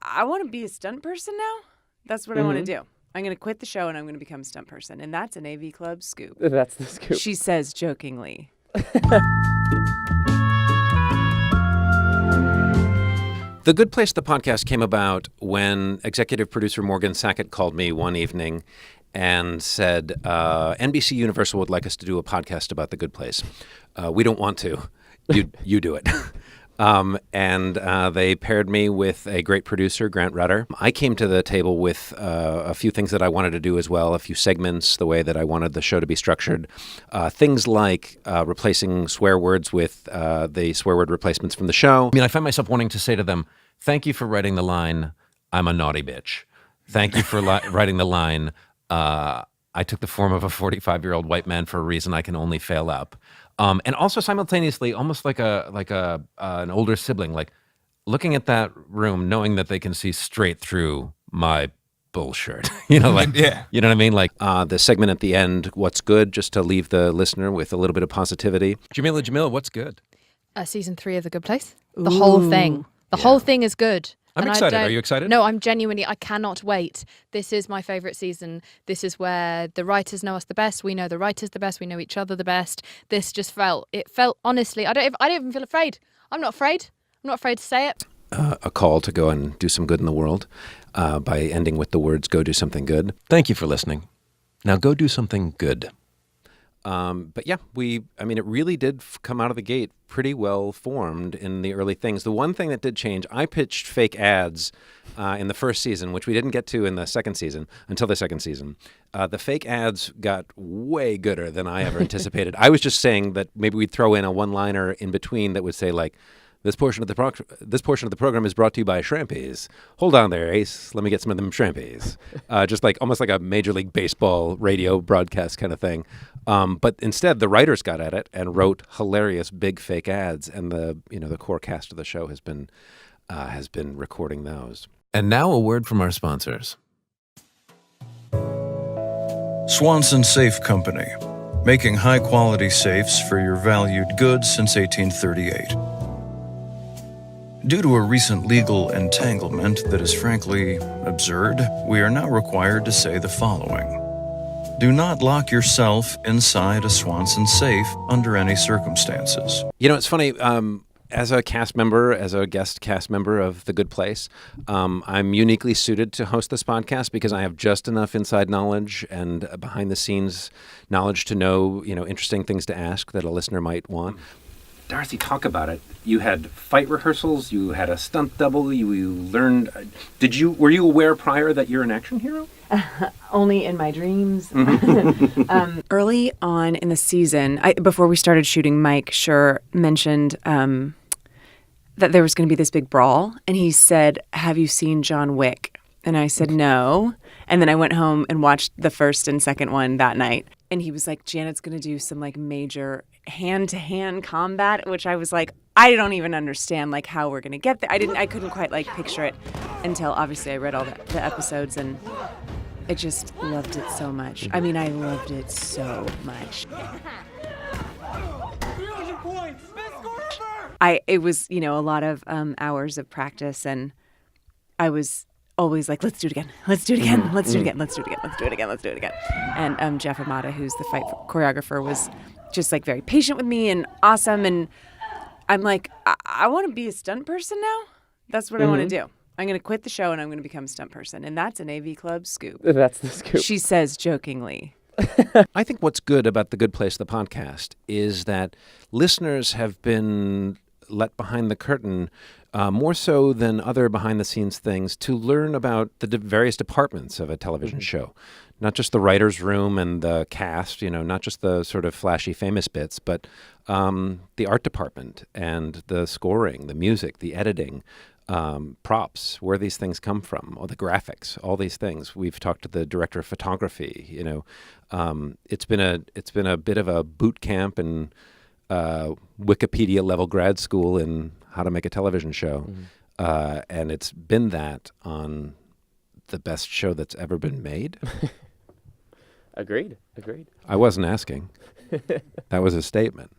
I want to be a stunt person now. That's what I want to do. I'm going to quit the show and I'm going to become a stunt person. And that's an AV Club scoop. That's the scoop. She says jokingly. The Good Place, the podcast, came about when executive producer Morgan Sackett called me one evening and said, NBC Universal would like us to do a podcast about The Good Place. We don't want to. You do it. And they paired me with a great producer, Grant Rudder. I came to the table with a few things that I wanted to do as well, a few segments, the way that I wanted the show to be structured. Things like replacing swear words with the swear word replacements from the show. I mean, I find myself wanting to say to them, thank you for writing the line, I'm a naughty bitch. Thank you for writing the line, I took the form of a 45-year-old white man for a reason I can only fail up. And also simultaneously, almost like an older sibling, like looking at that room, knowing that they can see straight through my bullshit. You know, like, Yeah. You know what I mean? Like the segment at the end, what's good, just to leave the listener with a little bit of positivity. Jamila, what's good? Season 3 of The Good Place. The whole thing. The whole thing is good. I'm And excited. Are you excited? No, I cannot wait. This is my favorite season. This is where the writers know us the best. We know the writers the best. We know each other the best. This just felt honestly, I don't even feel afraid. I'm not afraid. I'm not afraid to say it. A call to go and do some good in the world by ending with the words, go do something good. Thank you for listening. Now go do something good. But yeah, it really did come out of the gate pretty well formed in the early things. The one thing that did change, I pitched fake ads in the first season, which we didn't get to in the second season, until the second season. The fake ads got way gooder than I ever anticipated. I was just saying that maybe we'd throw in a one-liner in between that would say like, this portion of the program is brought to you by Shrimpies. Hold on there, Ace. Let me get some of them Shrimpies. Just like almost like a Major League Baseball radio broadcast kind of thing. But instead, the writers got at it and wrote hilarious big fake ads, and the core cast of the show has been recording those. And now a word from our sponsors. Swanson Safe Company, making high-quality safes for your valued goods since 1838. Due to a recent legal entanglement that is frankly absurd, we are now required to say the following. Do not lock yourself inside a Swanson safe under any circumstances. You know, it's funny, as a guest cast member of The Good Place, I'm uniquely suited to host this podcast because I have just enough inside knowledge and behind-the-scenes knowledge to know, interesting things to ask that a listener might want. Darcy, talk about it. You had fight rehearsals, you had a stunt double, you learned... Were you aware prior that you're an action hero? Only in my dreams. Early on in the season, before we started shooting, Mike Schur mentioned that there was going to be this big brawl. And he said, have you seen John Wick? And I said, no. And then I went home and watched the first and second one that night. And he was like, Janet's going to do some like major hand-to-hand combat, which I was like, I don't even understand like how we're going to get there. I couldn't quite like picture it until obviously I read all the episodes, and I just loved it so much. I mean, I loved it so much. 300 points! Best score ever! It was, a lot of hours of practice, and I was always like, let's do it again. Let's do it again. Let's do it again. Let's do it again. Let's do it again. Let's do it again. And Jeff Amata, who's the fight choreographer, was just like very patient with me and awesome. And I'm like, I want to be a stunt person now. That's what I want to do. I'm going to quit the show and I'm going to become a stunt person. And that's an AV Club scoop. That's the scoop. She says jokingly. I think what's good about The Good Place, the podcast, is that listeners have been let behind the curtain more so than other behind-the-scenes things to learn about the various departments of a television show. Not just the writer's room and the cast, not just the sort of flashy famous bits, but the art department and the scoring, the music, the editing, props, where these things come from, or the graphics, all these things. We've talked to the director of photography. It's been a bit of a boot camp and Wikipedia level grad school in how to make a television show, and it's been that on the best show that's ever been made. Agreed. I wasn't asking. That was a statement.